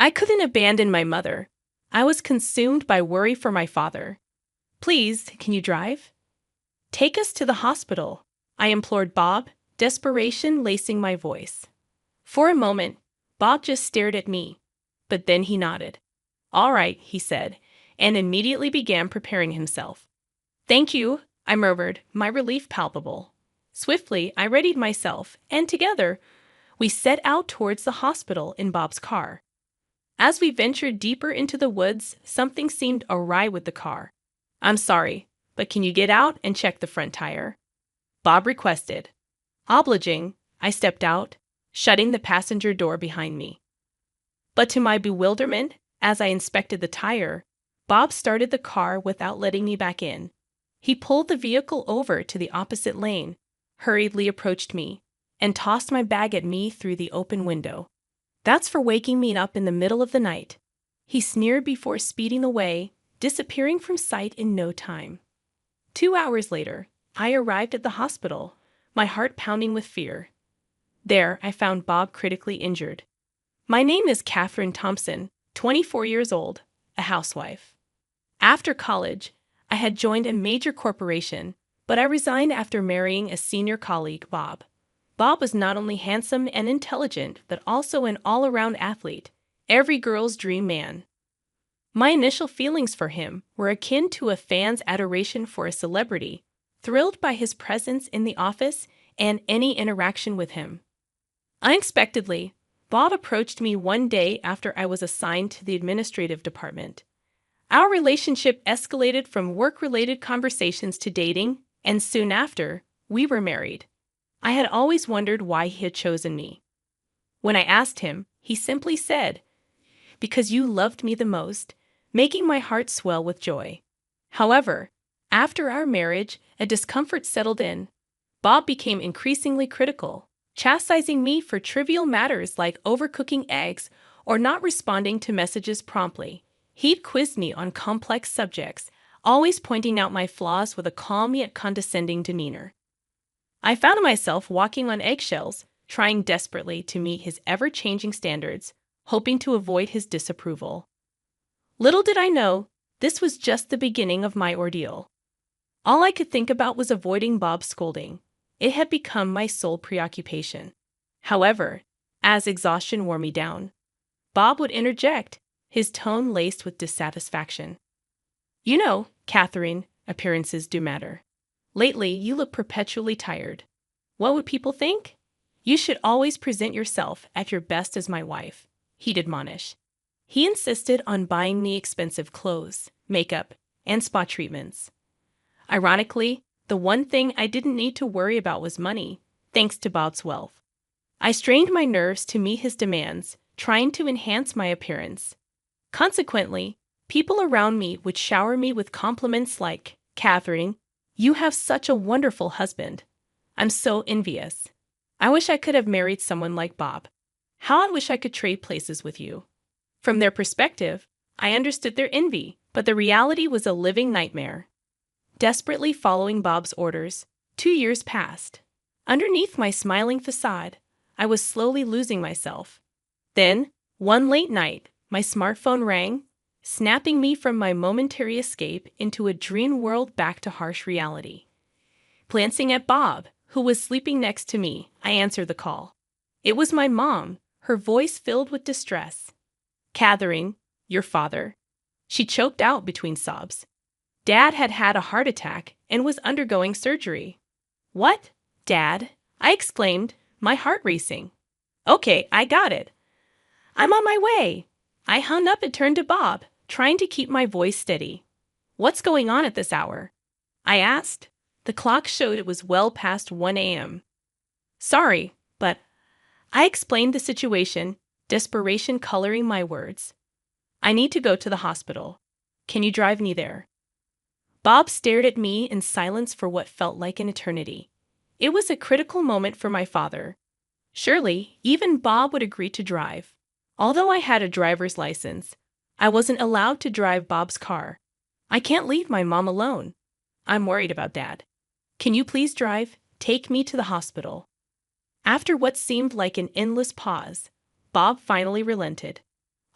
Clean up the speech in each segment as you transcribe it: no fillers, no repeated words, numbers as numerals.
I couldn't abandon my mother. I was consumed by worry for my father. Please, can you drive? Take us to the hospital, I implored Bob, desperation lacing my voice. For a moment, Bob just stared at me, but then he nodded. All right, he said, and immediately began preparing himself. Thank you, I murmured, my relief palpable. Swiftly, I readied myself, and together, we set out towards the hospital in Bob's car. As we ventured deeper into the woods, something seemed awry with the car. I'm sorry, but can you get out and check the front tire? Bob requested. Obliging, I stepped out, shutting the passenger door behind me. But to my bewilderment, as I inspected the tire, Bob started the car without letting me back in. He pulled the vehicle over to the opposite lane, hurriedly approached me, and tossed my bag at me through the open window. That's for waking me up in the middle of the night, he sneered before speeding away, disappearing from sight in no time. 2 hours later, I arrived at the hospital, my heart pounding with fear. There, I found Bob critically injured. My name is Catherine Thompson, 24 years old, a housewife. After college, I had joined a major corporation, but I resigned after marrying a senior colleague, Bob. Bob was not only handsome and intelligent, but also an all-around athlete, every girl's dream man. My initial feelings for him were akin to a fan's adoration for a celebrity, thrilled by his presence in the office and any interaction with him. Unexpectedly, Bob approached me one day after I was assigned to the administrative department. Our relationship escalated from work-related conversations to dating, and soon after, we were married. I had always wondered why he had chosen me. When I asked him, he simply said, "Because you loved me the most," making my heart swell with joy. However, after our marriage, a discomfort settled in. Bob became increasingly critical, chastising me for trivial matters like overcooking eggs or not responding to messages promptly. He'd quiz me on complex subjects, always pointing out my flaws with a calm yet condescending demeanor. I found myself walking on eggshells, trying desperately to meet his ever-changing standards, hoping to avoid his disapproval. Little did I know, this was just the beginning of my ordeal. All I could think about was avoiding Bob's scolding. It had become my sole preoccupation. However, as exhaustion wore me down, Bob would interject, his tone laced with dissatisfaction. You know, Catherine, appearances do matter. Lately, you look perpetually tired. What would people think? You should always present yourself at your best as my wife, he'd admonish. He insisted on buying me expensive clothes, makeup, and spa treatments. Ironically, the one thing I didn't need to worry about was money, thanks to Bob's wealth. I strained my nerves to meet his demands, trying to enhance my appearance. Consequently, people around me would shower me with compliments like, "Catherine, you have such a wonderful husband. I'm so envious. I wish I could have married someone like Bob. How I wish I could trade places with you." From their perspective, I understood their envy, but the reality was a living nightmare. Desperately following Bob's orders, 2 years passed. Underneath my smiling facade, I was slowly losing myself. Then, one late night, my smartphone rang, snapping me from my momentary escape into a dream world back to harsh reality. Glancing at Bob, who was sleeping next to me, I answered the call. It was my mom, her voice filled with distress. "Catherine, your father." She choked out between sobs. "Dad had had a heart attack and was undergoing surgery." "What? Dad?" I exclaimed, my heart racing. "Okay, I got it. I'm on my way." I hung up and turned to Bob, trying to keep my voice steady. "What's going on at this hour?" I asked. The clock showed it was well past 1 a.m. "Sorry, but..." I explained the situation, desperation coloring my words. "I need to go to the hospital. Can you drive me there?" Bob stared at me in silence for what felt like an eternity. It was a critical moment for my father. Surely, even Bob would agree to drive. Although I had a driver's license, I wasn't allowed to drive Bob's car. I can't leave my mom alone. I'm worried about Dad. Can you please drive? Take me to the hospital. After what seemed like an endless pause, Bob finally relented.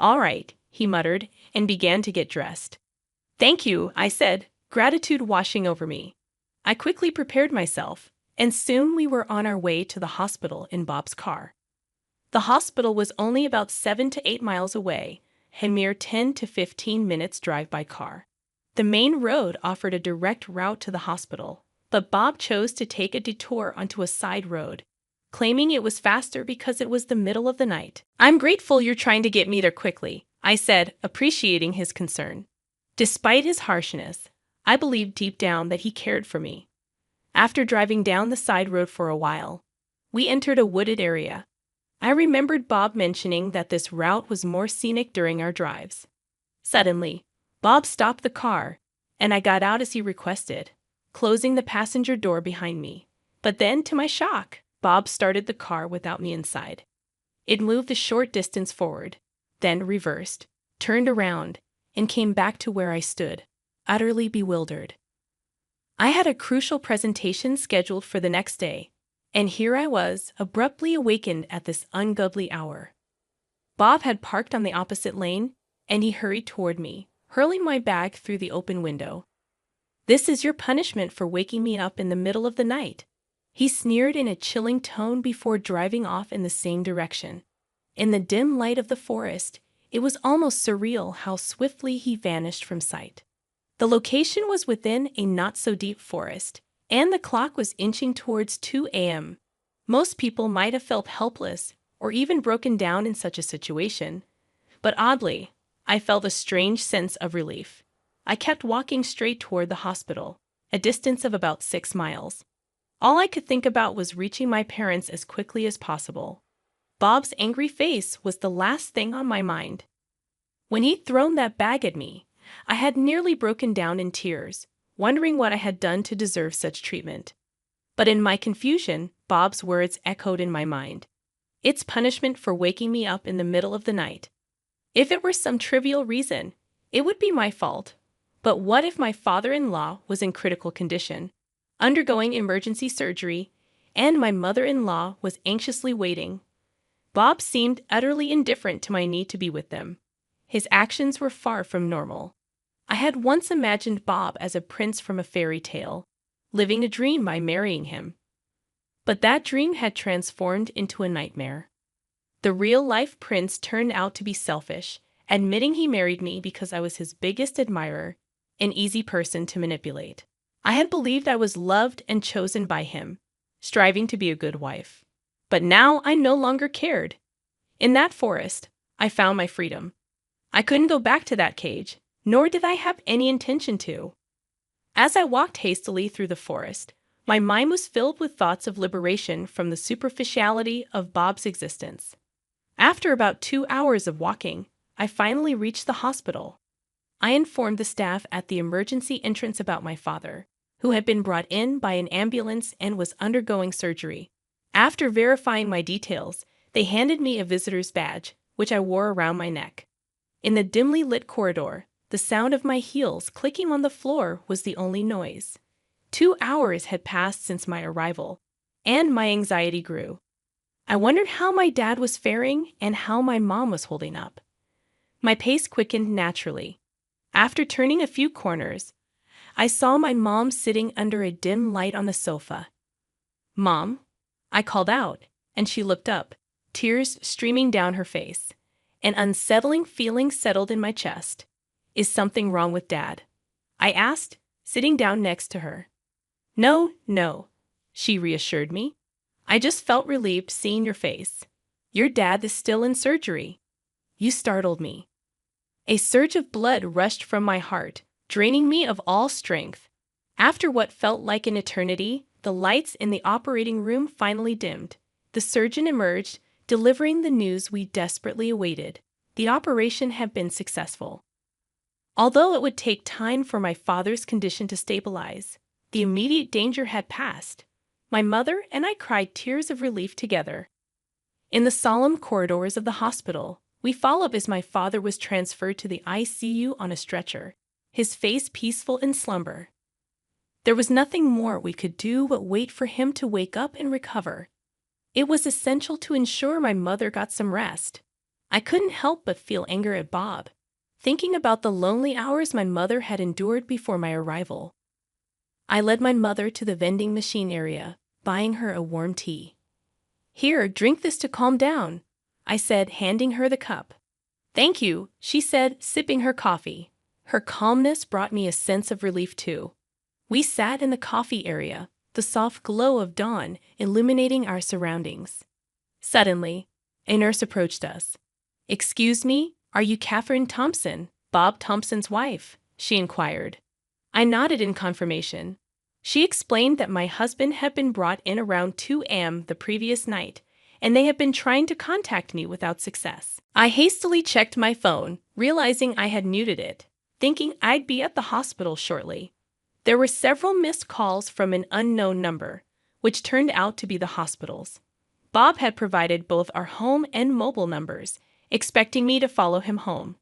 All right, he muttered, and began to get dressed. Thank you, I said, gratitude washing over me. I quickly prepared myself, and soon we were on our way to the hospital in Bob's car. The hospital was only about 7 to 8 miles away, a mere 10 to 15 minutes drive by car. The main road offered a direct route to the hospital, but Bob chose to take a detour onto a side road, claiming it was faster because it was the middle of the night. I'm grateful you're trying to get me there quickly, I said, appreciating his concern. Despite his harshness, I believed deep down that he cared for me. After driving down the side road for a while, we entered a wooded area. I remembered Bob mentioning that this route was more scenic during our drives. Suddenly, Bob stopped the car, and I got out as he requested, closing the passenger door behind me. But then, to my shock, Bob started the car without me inside. It moved a short distance forward, then reversed, turned around, and came back to where I stood, utterly bewildered. I had a crucial presentation scheduled for the next day, and here I was, abruptly awakened at this ungodly hour. Bob had parked on the opposite lane, and he hurried toward me, hurling my bag through the open window. This is your punishment for waking me up in the middle of the night, he sneered in a chilling tone before driving off in the same direction. In the dim light of the forest, it was almost surreal how swiftly he vanished from sight. The location was within a not-so-deep forest, and the clock was inching towards 2 a.m. Most people might have felt helpless or even broken down in such a situation, but oddly, I felt a strange sense of relief. I kept walking straight toward the hospital, a distance of about 6 miles. All I could think about was reaching my parents as quickly as possible. Bob's angry face was the last thing on my mind. When he'd thrown that bag at me, I had nearly broken down in tears, wondering what I had done to deserve such treatment. But in my confusion, Bob's words echoed in my mind. It's punishment for waking me up in the middle of the night. If it were some trivial reason, it would be my fault. But what if my father-in-law was in critical condition, undergoing emergency surgery, and my mother-in-law was anxiously waiting? Bob seemed utterly indifferent to my need to be with them. His actions were far from normal. I had once imagined Bob as a prince from a fairy tale, living a dream by marrying him. But that dream had transformed into a nightmare. The real-life prince turned out to be selfish, admitting he married me because I was his biggest admirer, an easy person to manipulate. I had believed I was loved and chosen by him, striving to be a good wife. But now I no longer cared. In that forest, I found my freedom. I couldn't go back to that cage, nor did I have any intention to. As I walked hastily through the forest, my mind was filled with thoughts of liberation from the superficiality of Bob's existence. After about 2 hours of walking, I finally reached the hospital. I informed the staff at the emergency entrance about my father, who had been brought in by an ambulance and was undergoing surgery. After verifying my details, they handed me a visitor's badge, which I wore around my neck. In the dimly lit corridor, the sound of my heels clicking on the floor was the only noise. 2 hours had passed since my arrival, and my anxiety grew. I wondered how my dad was faring and how my mom was holding up. My pace quickened naturally. After turning a few corners, I saw my mom sitting under a dim light on the sofa. "Mom," I called out, and she looked up, tears streaming down her face. An unsettling feeling settled in my chest. "Is something wrong with Dad?" I asked, sitting down next to her. No, she reassured me. "I just felt relieved seeing your face. Your dad is still in surgery." You startled me. A surge of blood rushed from my heart, draining me of all strength. After what felt like an eternity, the lights in the operating room finally dimmed. The surgeon emerged, delivering the news we desperately awaited. The operation had been successful. Although it would take time for my father's condition to stabilize, the immediate danger had passed. My mother and I cried tears of relief together. In the solemn corridors of the hospital, we followed as my father was transferred to the ICU on a stretcher, his face peaceful in slumber. There was nothing more we could do but wait for him to wake up and recover. It was essential to ensure my mother got some rest. I couldn't help but feel anger at Bob, thinking about the lonely hours my mother had endured before my arrival. I led my mother to the vending machine area, buying her a warm tea. "Here, drink this to calm down," I said, handing her the cup. "Thank you," she said, sipping her coffee. Her calmness brought me a sense of relief too. We sat in the coffee area, the soft glow of dawn illuminating our surroundings. Suddenly, a nurse approached us. "Excuse me, are you Catherine Thompson, Bob Thompson's wife?" she inquired. I nodded in confirmation. She explained that my husband had been brought in around 2 a.m. the previous night, and they had been trying to contact me without success. I hastily checked my phone, realizing I had muted it, thinking I'd be at the hospital shortly. There were several missed calls from an unknown number, which turned out to be the hospital's. Bob had provided both our home and mobile numbers, expecting me to follow him home.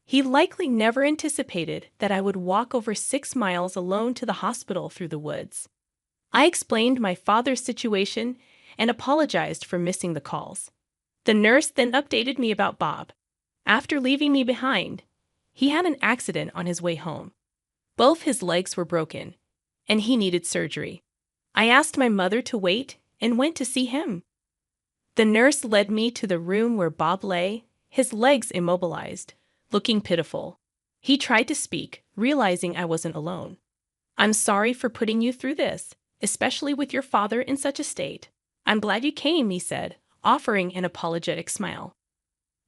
He likely never anticipated that I would walk over 6 miles alone to the hospital through the woods. I explained my father's situation and apologized for missing the calls. The nurse then updated me about Bob. After leaving me behind, he had an accident on his way home. Both his legs were broken, and he needed surgery. I asked my mother to wait and went to see him. The nurse led me to the room where Bob lay, his legs immobilized, looking pitiful. He tried to speak, realizing I wasn't alone. "I'm sorry for putting you through this, especially with your father in such a state. I'm glad you came," he said, offering an apologetic smile.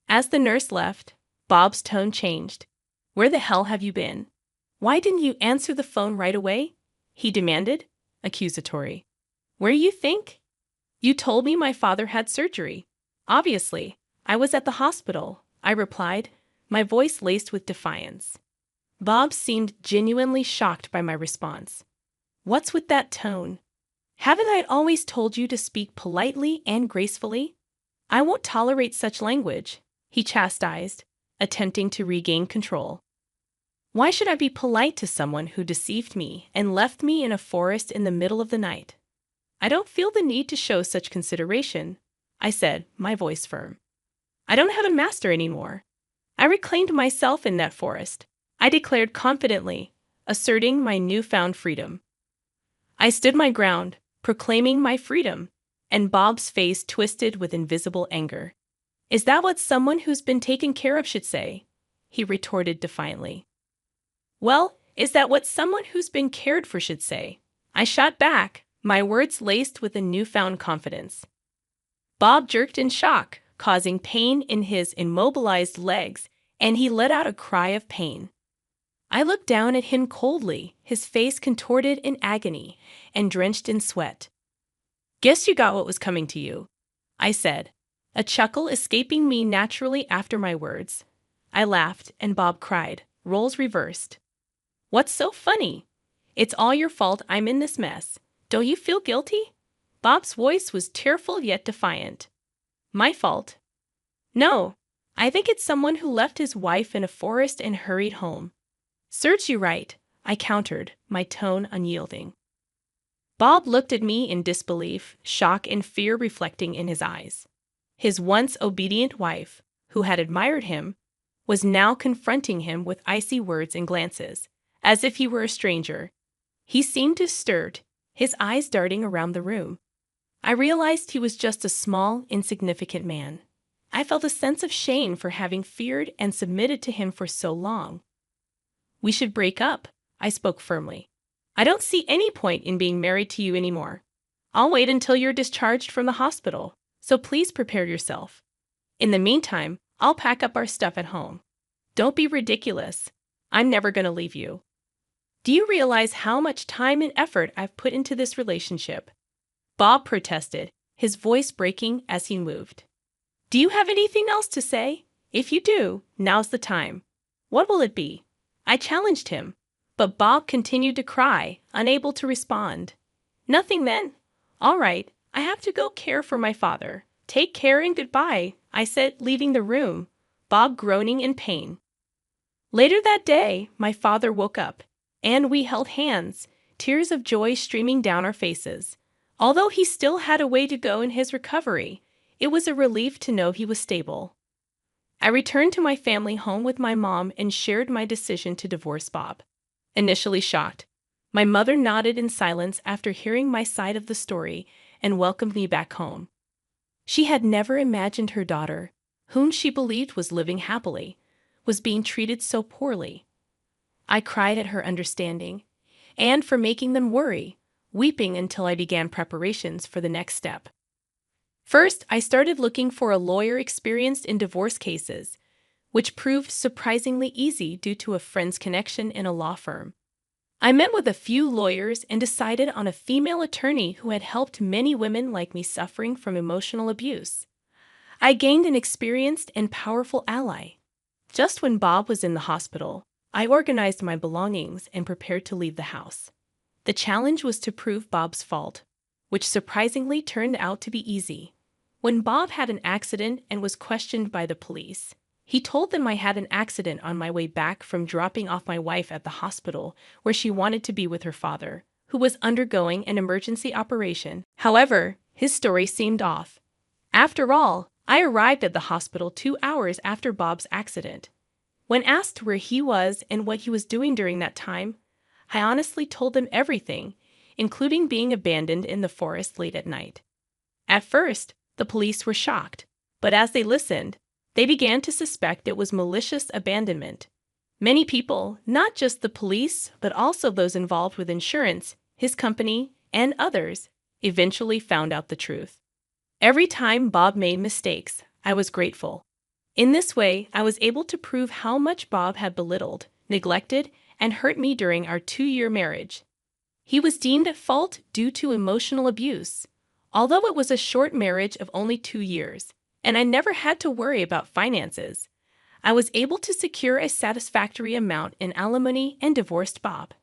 As the nurse left, Bob's tone changed. "Where the hell have you been? Why didn't you answer the phone right away?" he demanded, accusatory. "Where you think? You told me my father had surgery." "Obviously, I was at the hospital," I replied, my voice laced with defiance. Bob seemed genuinely shocked by my response. "What's with that tone? Haven't I always told you to speak politely and gracefully? I won't tolerate such language," he chastised, attempting to regain control. "Why should I be polite to someone who deceived me and left me in a forest in the middle of the night? I don't feel the need to show such consideration," I said, my voice firm. "I don't have a master anymore. I reclaimed myself in that forest," I declared confidently, asserting my newfound freedom. I stood my ground, proclaiming my freedom, and Bob's face twisted with invisible anger. "Is that what someone who's been taken care of should say?" he retorted defiantly. "Well, is that what someone who's been cared for should say?" I shot back, my words laced with a newfound confidence. Bob jerked in shock, causing pain in his immobilized legs, and he let out a cry of pain. I looked down at him coldly, his face contorted in agony and drenched in sweat. "Guess you got what was coming to you," I said, a chuckle escaping me naturally after my words. I laughed, and Bob cried, roles reversed. "What's so funny? It's all your fault I'm in this mess. Don't you feel guilty?" Bob's voice was tearful yet defiant. "My fault? No, I think it's someone who left his wife in a forest and hurried home." "Serves you right," I countered, my tone unyielding. Bob looked at me in disbelief, shock and fear reflecting in his eyes. His once obedient wife, who had admired him, was now confronting him with icy words and glances, as if he were a stranger. He seemed disturbed, his eyes darting around the room. I realized he was just a small, insignificant man. I felt a sense of shame for having feared and submitted to him for so long. "We should break up," I spoke firmly. "I don't see any point in being married to you anymore. I'll wait until you're discharged from the hospital, so please prepare yourself. In the meantime, I'll pack up our stuff at home. Don't be ridiculous. I'm never going to leave you. Do you realize how much time and effort I've put into this relationship?" Bob protested, his voice breaking as he moved. "Do you have anything else to say? If you do, now's the time. What will it be?" I challenged him, but Bob continued to cry, unable to respond. "Nothing then? All right, I have to go care for my father. Take care and goodbye," I said, leaving the room, Bob groaning in pain. Later that day, my father woke up, and we held hands, tears of joy streaming down our faces. Although he still had a way to go in his recovery, it was a relief to know he was stable. I returned to my family home with my mom and shared my decision to divorce Bob. Initially shocked, my mother nodded in silence after hearing my side of the story and welcomed me back home. She had never imagined her daughter, whom she believed was living happily, was being treated so poorly. I cried at her understanding and for making them worry, weeping until I began preparations for the next step. First, I started looking for a lawyer experienced in divorce cases, which proved surprisingly easy due to a friend's connection in a law firm. I met with a few lawyers and decided on a female attorney who had helped many women like me suffering from emotional abuse. I gained an experienced and powerful ally. Just when Bob was in the hospital, I organized my belongings and prepared to leave the house. The challenge was to prove Bob's fault, which surprisingly turned out to be easy. When Bob had an accident and was questioned by the police, he told them I had an accident on my way back from dropping off my wife at the hospital where she wanted to be with her father, who was undergoing an emergency operation. However, his story seemed off. After all, I arrived at the hospital 2 hours after Bob's accident. When asked where he was and what he was doing during that time, I honestly told them everything, including being abandoned in the forest late at night. At first, the police were shocked, but as they listened, they began to suspect it was malicious abandonment. Many people, not just the police, but also those involved with insurance, his company, and others, eventually found out the truth. Every time Bob made mistakes, I was grateful. In this way, I was able to prove how much Bob had belittled, neglected, and hurt me during our 2-year marriage. He was deemed at fault due to emotional abuse, although it was a short marriage of only 2 years, and I never had to worry about finances. I was able to secure a satisfactory amount in alimony and divorced Bob.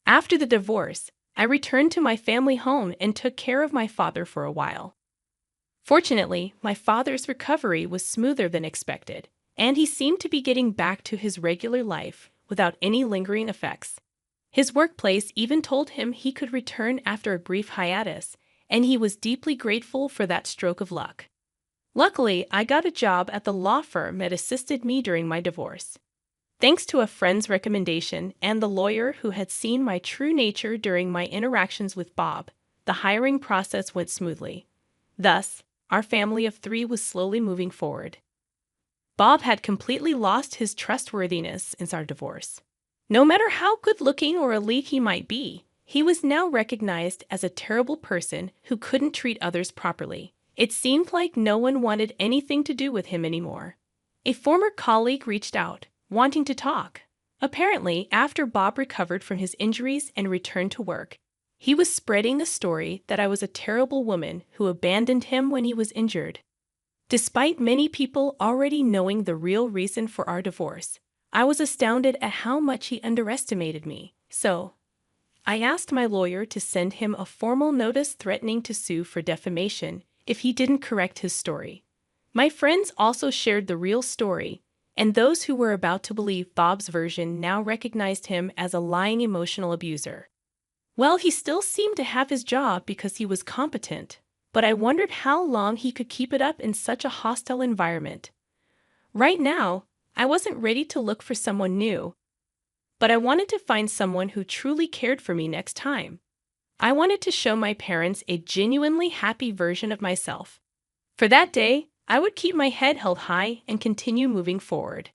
After the divorce, I returned to my family home and took care of my father for a while. Fortunately, my father's recovery was smoother than expected, and he seemed to be getting back to his regular life without any lingering effects. His workplace even told him he could return after a brief hiatus, and he was deeply grateful for that stroke of luck. Luckily, I got a job at the law firm that assisted me during my divorce. Thanks to a friend's recommendation and the lawyer who had seen my true nature during my interactions with Bob, the hiring process went smoothly. Thus, our family of 3 was slowly moving forward. Bob had completely lost his trustworthiness since our divorce. No matter how good-looking or elite he might be, he was now recognized as a terrible person who couldn't treat others properly. It seemed like no one wanted anything to do with him anymore. A former colleague reached out, wanting to talk. Apparently, after Bob recovered from his injuries and returned to work, he was spreading the story that I was a terrible woman who abandoned him when he was injured. Despite many people already knowing the real reason for our divorce, I was astounded at how much he underestimated me. So, I asked my lawyer to send him a formal notice threatening to sue for defamation if he didn't correct his story. My friends also shared the real story, and those who were about to believe Bob's version now recognized him as a lying emotional abuser. Well, he still seemed to have his job because he was competent, but I wondered how long he could keep it up in such a hostile environment. Right now, I wasn't ready to look for someone new, but I wanted to find someone who truly cared for me next time. I wanted to show my parents a genuinely happy version of myself. For that day, I would keep my head held high and continue moving forward.